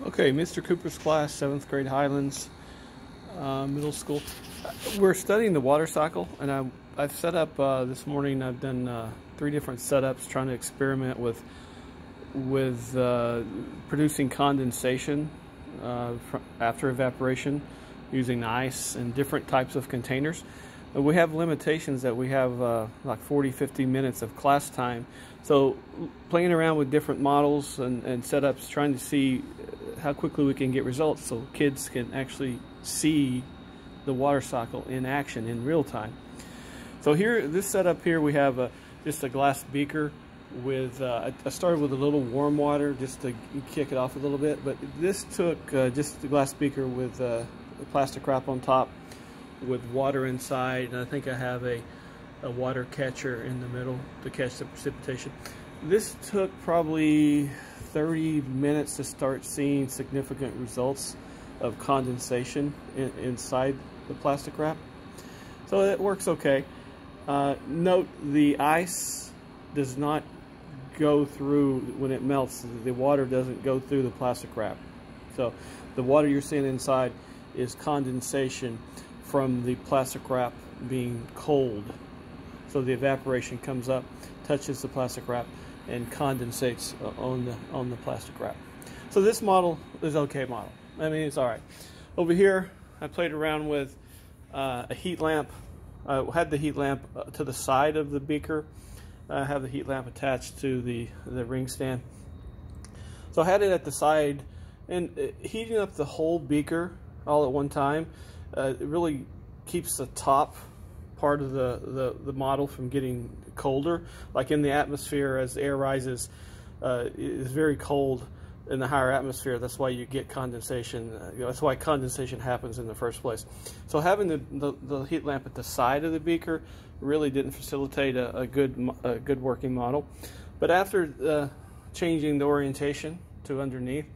Okay, Mr. Cooper's class, 7th grade Highlands, middle school. We're studying the water cycle, and I've set up this morning. I've done 3 different setups trying to experiment with producing condensation after evaporation using ice and different types of containers. We have limitations that we have like 40-50 minutes of class time, so playing around with different models and setups, trying to see how quickly we can get results so kids can actually see the water cycle in action in real time. So here, this setup here, we have just a glass beaker with, I started with a little warm water just to kick it off a little bit, but this took just a glass beaker with a plastic wrap on top with water inside, and I think I have a water catcher in the middle to catch the precipitation. This took probably 30 minutes to start seeing significant results of condensation inside the plastic wrap. So it works okay. Note the ice does not go through when it melts. The water doesn't go through the plastic wrap. So the water you're seeing inside is condensation from the plastic wrap being cold. So the evaporation comes up, touches the plastic wrap, and condensates on the plastic wrap. So this model is okay model. I mean, it's all right. Over here, I played around with a heat lamp. I had the heat lamp to the side of the beaker. I have the heat lamp attached to the ring stand. So I had it at the side, and heating up the whole beaker all at one time, it really keeps the top part of the model from getting colder. Like in the atmosphere, as the air rises, it is very cold in the higher atmosphere. That's why you get condensation. That's why condensation happens in the first place. So having the heat lamp at the side of the beaker really didn't facilitate a good working model. But after changing the orientation to underneath,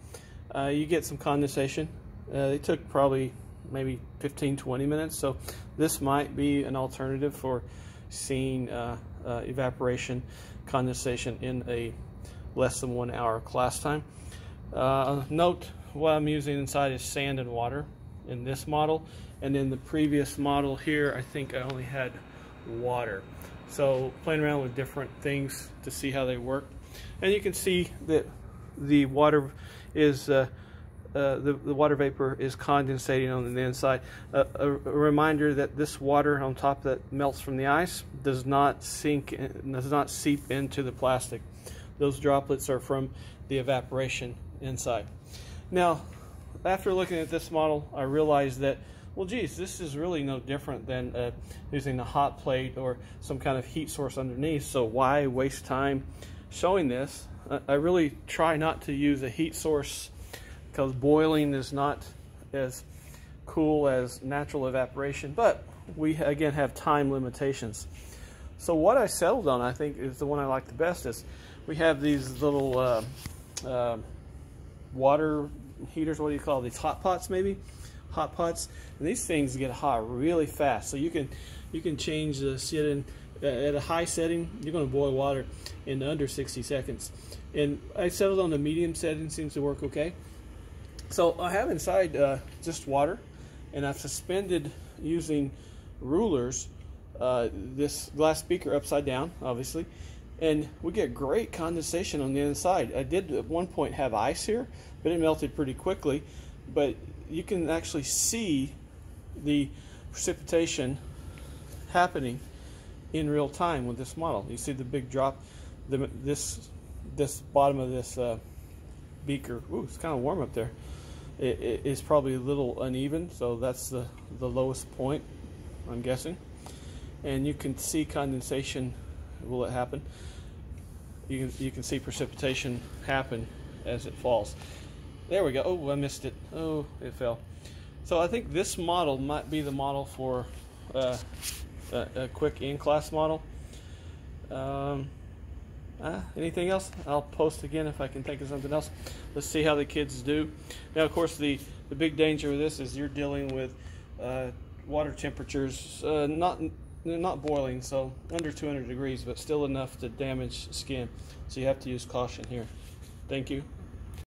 you get some condensation. It took probably maybe 15-20 minutes, so this might be an alternative for seeing evaporation condensation in a less than 1 hour class time. Note what I'm using inside is sand and water in this model, and in the previous model here I think I only had water. So playing around with different things to see how they work, and you can see that the water is the water vapor is condensating on the inside. A reminder that this water on top that melts from the ice does not seep into the plastic. Those droplets are from the evaporation inside. Now, after looking at this model, I realized that, well, geez, this is really no different than using a hot plate or some kind of heat source underneath, so why waste time showing this? I really try not to use a heat source because boiling is not as cool as natural evaporation, but we again have time limitations. So what I settled on, I think, is the one I like the best. Is we have these little water heaters. What do you call these? Hot pots, maybe? Hot pots. And these things get hot really fast. So you can change the setting at a high setting. You're going to boil water in under 60 seconds. And I settled on the medium setting. Seems to work okay. So I have inside just water, and I've suspended using rulers this glass beaker upside down, obviously, and we get great condensation on the inside. I did at one point have ice here, but it melted pretty quickly. But you can actually see the precipitation happening in real time with this model. You see the big drop. This bottom of this beaker. Ooh, it's kind of warm up there. It is probably a little uneven, so that's the lowest point, I'm guessing. And you can see condensation. Will it happen? You can see precipitation happen as it falls. There we go. Oh, I missed it. Oh, it fell. So I think this model might be the model for a quick in-class model. Anything else? I'll post again if I can think of something else. Let's see how the kids do. Now, of course, the big danger of this is you're dealing with water temperatures not boiling, so under 200 degrees, but still enough to damage skin. So you have to use caution here. Thank you.